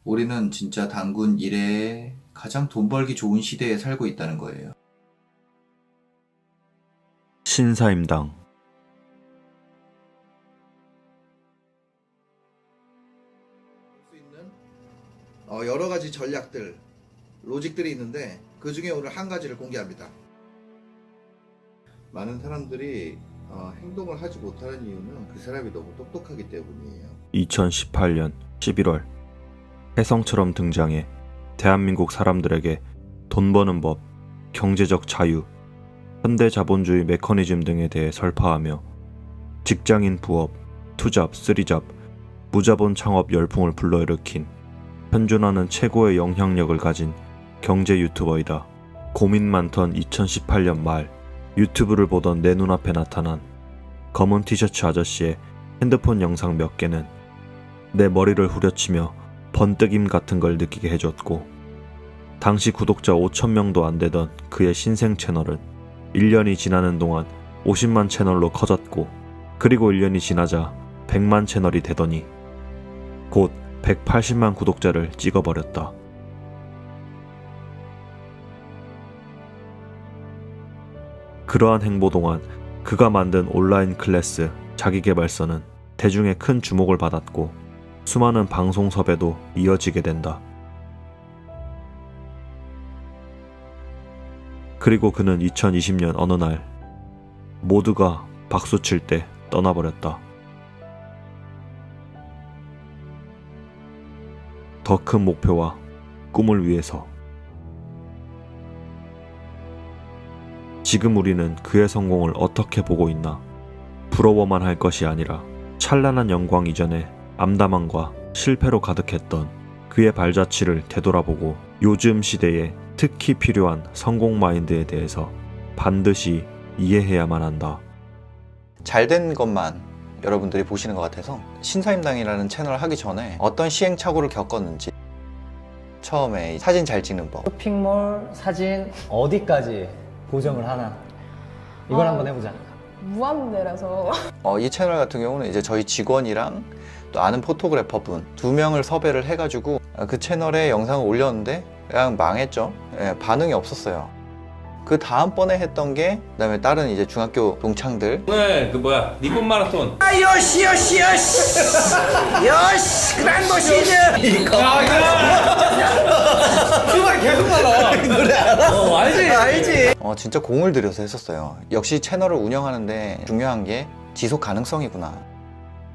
우리는 진짜 단군 이래에 가장 돈 벌기 좋은 시대에 살고 있다는 거예요. 신사임당. 수 있는 여러 가지 전략들, 로직들이 있는데 그 중에 오늘 한 가지를 공개합니다. 많은 사람들이 행동을 하지 못하는 이유는 그 사람이 너무 똑똑하기 때문이에요. 2018년 11월 혜성처럼 등장해 대한민국 사람들에게 돈 버는 법, 경제적 자유, 현대 자본주의 메커니즘 등에 대해 설파하며 직장인 부업, 투잡, 쓰리잡, 무자본 창업 열풍을 불러일으킨 현존하는 최고의 영향력을 가진 경제 유튜버이다. 고민 많던 2018년 말 유튜브를 보던 내 눈앞에 나타난 검은 티셔츠 아저씨의 핸드폰 영상 몇 개는 내 머리를 후려치며 번뜩임 같은 걸 느끼게 해줬고, 당시 구독자 5,000명도 안 되던 그의 신생 채널은 1년이 지나는 동안 50만 채널로 커졌고, 그리고 1년이 지나자 100만 채널이 되더니 곧 180만 구독자를 찍어버렸다. 그러한 행보 동안 그가 만든 온라인 클래스 자기계발서는 대중의 큰 주목을 받았고 수많은 방송 섭외도 이어지게 된다. 그리고 그는 2020년 어느 날 모두가 박수칠 때 떠나버렸다. 더 큰 목표와 꿈을 위해서. 지금 우리는 그의 성공을 어떻게 보고 있나? 부러워만 할 것이 아니라 찬란한 영광 이전에 암담함과 실패로 가득했던 그의 발자취를 되돌아보고 요즘 시대에 특히 필요한 성공 마인드에 대해서 반드시 이해해야만 한다. 잘된 것만 여러분들이 보시는 것 같아서 신사임당이라는 채널을 하기 전에 어떤 시행착오를 겪었는지, 처음에 사진 잘 찍는 법, 쇼핑몰 사진 어디까지 보정을 하나, 이걸 한번 해보자. 무한대라서 이 채널 같은 경우는 이제 저희 직원이랑 또 아는 포토그래퍼분 2명을 섭외를 해가지고 그 채널에 영상을 올렸는데 그냥 망했죠. 반응이 없었어요. 그 다음번에 했던 게, 그다음에 다른 이제 중학교 동창들, 오늘 그 뭐야 니폰 마라톤 요시 그란도 시즌 정말 계속 나가 노래 알아? 알지. 진짜 공을 들여서 했었어요. 역시 채널을 운영하는데 중요한 게 지속 가능성이구나.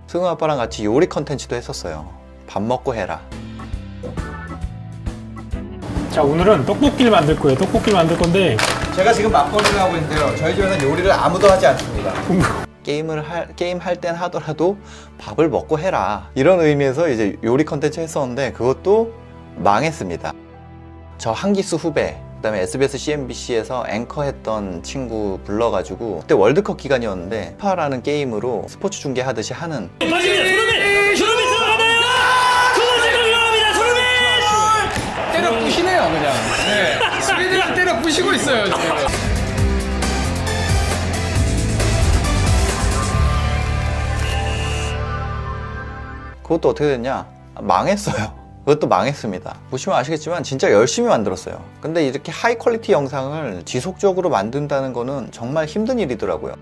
승우 아빠랑 같이 요리 컨텐츠도 했었어요. 밥 먹고 해라. 자, 오늘은 떡볶이를 만들 거예요. 떡볶이를 만들 건데 제가 지금 맞벌이를 하고 있는데요. 저희 집에서는 요리를 아무도 하지 않습니다. 게임 할 땐 하더라도 밥을 먹고 해라, 이런 의미에서 이제 요리 컨텐츠 했었는데 그것도 망했습니다. 저 한기수 후배, 그다음에 SBS, CNBC에서 앵커 했던 친구 불러가지고, 그때 월드컵 기간이었는데 파라는 게임으로 스포츠 중계하듯이 하는, 때려 부시네요 그냥. 네. 스웨덴을 때려 부시고 있어요 지금. 그것도 어떻게 됐냐? 망했어요. 그것도 망했습니다. 보시면 아시겠지만 진짜 열심히 만들었어요. 근데 이렇게 하이 퀄리티 영상을 지속적으로 만든다는 거는 정말 힘든 일이더라고요.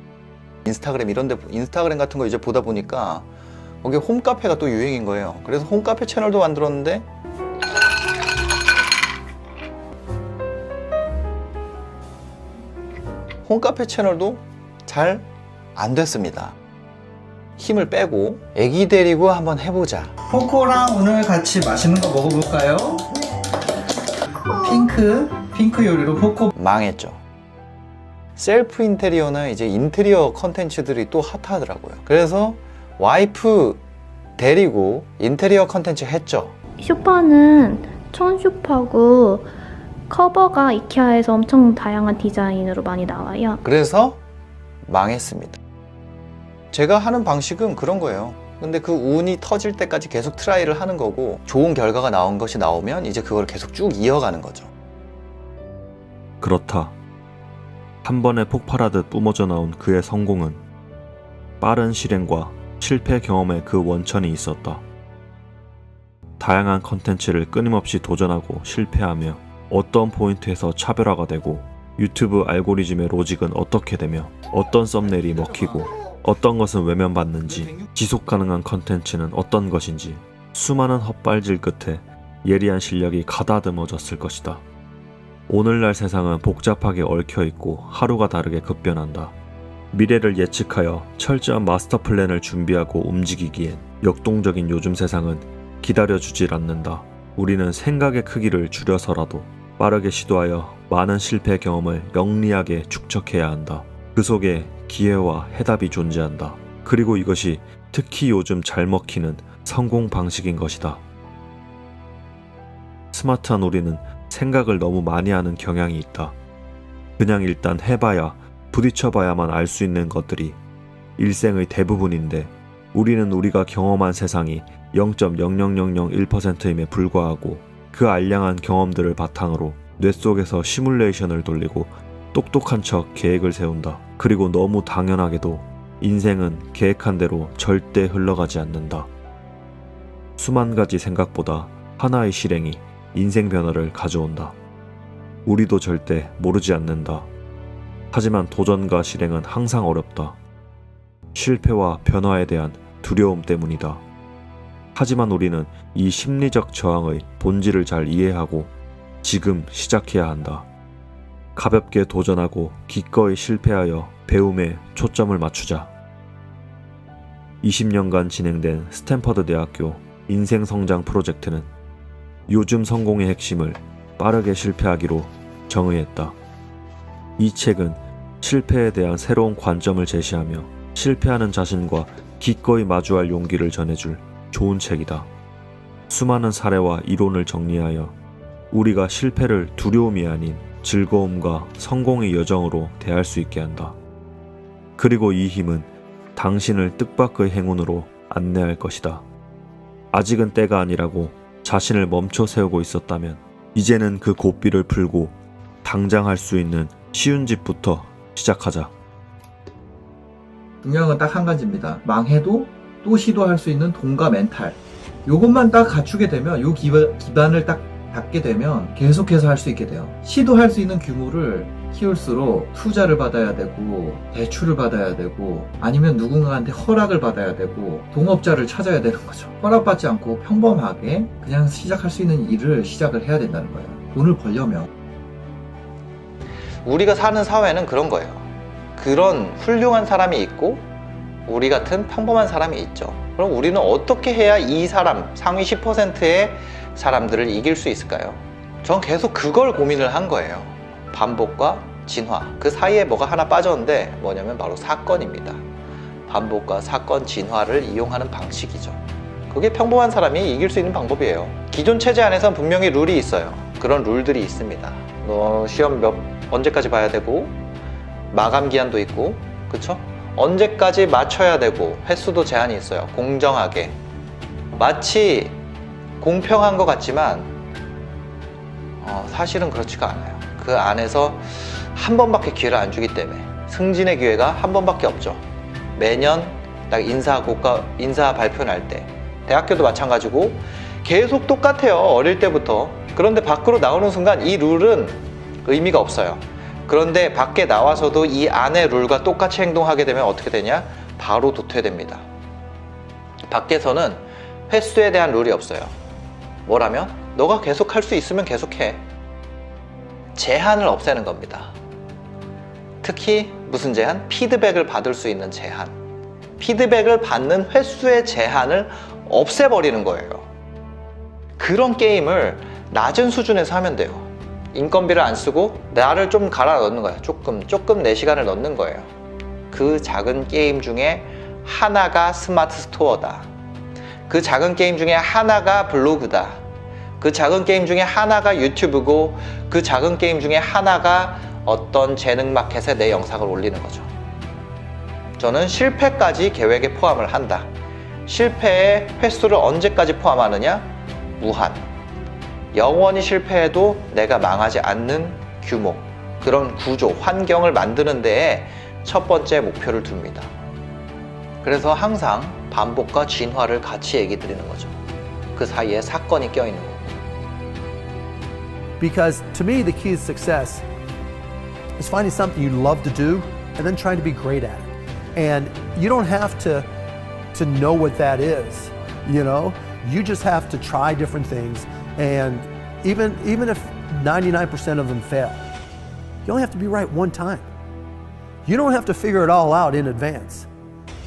인스타그램 같은 거 이제 보다 보니까 거기 홈카페가 또 유행인 거예요. 그래서 홈카페 채널도 만들었는데 홈카페 채널도 잘 안 됐습니다. 힘을 빼고 애기 데리고 한번 해보자. 포코랑 오늘 같이 맛있는 거 먹어볼까요? 핑크 요리로 포코. 망했죠. 셀프 인테리어나 이제 인테리어 컨텐츠들이 또 핫하더라고요. 그래서 와이프 데리고 인테리어 컨텐츠 했죠. 쇼파는 천 쇼파고 커버가 이케아에서 엄청 다양한 디자인으로 많이 나와요. 그래서 망했습니다. 제가 하는 방식은 그런 거예요. 근데 그 운이 터질 때까지 계속 트라이를 하는 거고, 좋은 결과가 나온 것이 나오면 이제 그걸 계속 쭉 이어가는 거죠. 그렇다. 한 번에 폭발하듯 뿜어져 나온 그의 성공은 빠른 실행과 실패 경험의 그 원천이 있었다. 다양한 컨텐츠를 끊임없이 도전하고 실패하며 어떤 포인트에서 차별화가 되고 유튜브 알고리즘의 로직은 어떻게 되며 어떤 썸네일이 먹히고 어떤 것은 외면받는지 지속 가능한 컨텐츠는 어떤 것인지 수많은 헛발질 끝에 예리한 실력이 가다듬어졌을 것이다. 오늘날 세상은 복잡하게 얽혀있고 하루가 다르게 급변한다. 미래를 예측하여 철저한 마스터 플랜을 준비하고 움직이기엔 역동적인 요즘 세상은 기다려주질 않는다. 우리는 생각의 크기를 줄여서라도 빠르게 시도하여 많은 실패 경험을 영리하게 축적해야 한다. 그 속에 기회와 해답이 존재한다. 그리고 이것이 특히 요즘 잘 먹히는 성공 방식인 것이다. 스마트한 우리는 생각을 너무 많이 하는 경향이 있다. 그냥 일단 해봐야 부딪혀봐야만 알 수 있는 것들이 일생의 대부분인데 우리는 우리가 경험한 세상이 0.00001%임에 불과하고 그 알량한 경험들을 바탕으로 뇌 속에서 시뮬레이션을 돌리고 똑똑한 척 계획을 세운다. 그리고 너무 당연하게도 인생은 계획한 대로 절대 흘러가지 않는다. 수만 가지 생각보다 하나의 실행이 인생 변화를 가져온다. 우리도 절대 모르지 않는다. 하지만 도전과 실행은 항상 어렵다. 실패와 변화에 대한 두려움 때문이다. 하지만 우리는 이 심리적 저항의 본질을 잘 이해하고 지금 시작해야 한다. 가볍게 도전하고 기꺼이 실패하여 배움에 초점을 맞추자. 20년간 진행된 스탠퍼드 대학교 인생 성장 프로젝트는 요즘 성공의 핵심을 빠르게 실패하기로 정의했다. 이 책은 실패에 대한 새로운 관점을 제시하며 실패하는 자신과 기꺼이 마주할 용기를 전해줄 좋은 책이다. 수많은 사례와 이론을 정리하여 우리가 실패를 두려움이 아닌 즐거움과 성공의 여정으로 대할 수 있게 한다. 그리고 이 힘은 당신을 뜻밖의 행운으로 안내할 것이다. 아직은 때가 아니라고 자신을 멈춰 세우고 있었다면 이제는 그 고삐를 풀고 당장 할 수 있는 쉬운 집부터 시작하자. 중요한 건 딱 한 가지입니다. 망해도 또 시도할 수 있는 돈과 멘탈. 요것만 딱 갖추게 되면 요 기반을 딱 닫게 되면 계속해서 할 수 있게 돼요. 시도할 수 있는 규모를 키울수록 투자를 받아야 되고 대출을 받아야 되고 아니면 누군가한테 허락을 받아야 되고 동업자를 찾아야 되는 거죠. 허락받지 않고 평범하게 그냥 시작할 수 있는 일을 시작을 해야 된다는 거예요. 돈을 벌려면. 우리가 사는 사회는 그런 거예요. 그런 훌륭한 사람이 있고 우리 같은 평범한 사람이 있죠. 그럼 우리는 어떻게 해야 이 사람, 상위 10%의 사람들을 이길 수 있을까요? 전 계속 그걸 고민을 한 거예요. 반복과 진화. 그 사이에 뭐가 하나 빠졌는데 뭐냐면 바로 사건입니다. 반복과 사건 진화를 이용하는 방식이죠. 그게 평범한 사람이 이길 수 있는 방법이에요. 기존 체제 안에선 분명히 룰이 있어요. 그런 룰들이 있습니다. 너 시험 언제까지 봐야 되고 마감 기한도 있고, 그쵸? 언제까지 맞춰야 되고 횟수도 제한이 있어요. 공정하게. 마치 공평한 것 같지만 사실은 그렇지가 않아요. 그 안에서 한 번밖에 기회를 안 주기 때문에 승진의 기회가 한 번밖에 없죠. 매년 딱 인사 발표 날 때, 대학교도 마찬가지고 계속 똑같아요. 어릴 때부터. 그런데 밖으로 나오는 순간 이 룰은 의미가 없어요. 그런데 밖에 나와서도 이 안의 룰과 똑같이 행동하게 되면 어떻게 되냐? 바로 도태됩니다. 밖에서는 횟수에 대한 룰이 없어요. 뭐라면? 너가 계속 할 수 있으면 계속해. 제한을 없애는 겁니다. 특히 무슨 제한? 피드백을 받을 수 있는 제한. 피드백을 받는 횟수의 제한을 없애버리는 거예요. 그런 게임을 낮은 수준에서 하면 돼요. 인건비를 안 쓰고 나를 좀 갈아 넣는 거예요. 조금 내 시간을 넣는 거예요. 그 작은 게임 중에 하나가 스마트 스토어다. 그 작은 게임 중에 하나가 블로그다. 그 작은 게임 중에 하나가 유튜브고 그 작은 게임 중에 하나가 어떤 재능 마켓에 내 영상을 올리는 거죠. 저는 실패까지 계획에 포함을 한다. 실패의 횟수를 언제까지 포함하느냐? 무한. 영원히 실패해도 내가 망하지 않는 규모, 그런 구조, 환경을 만드는 데에 첫 번째 목표를 둡니다. 그래서 항상 반복과 진화를 같이 얘기 드리는 거죠. 그 사이에 사건이 껴있는 거예요. Because to me, the key to success is finding something you love to do and then trying to be great at it. And you don't have to know what that is, you know? You just have to try different things. And even if 99% of them fail, you only have to be right one time. You don't have to figure it all out in advance.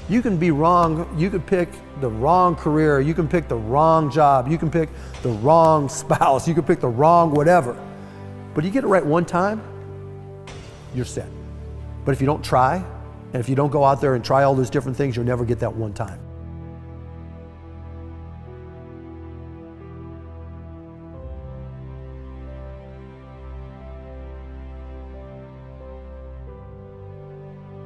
You can be wrong, you could pick the wrong career, you can pick the wrong job, you can pick the wrong spouse, you can pick the wrong whatever. But you get it right one time, you're set. But if you don't try, and if you don't go out there and try all those different things, you'll never get that one time.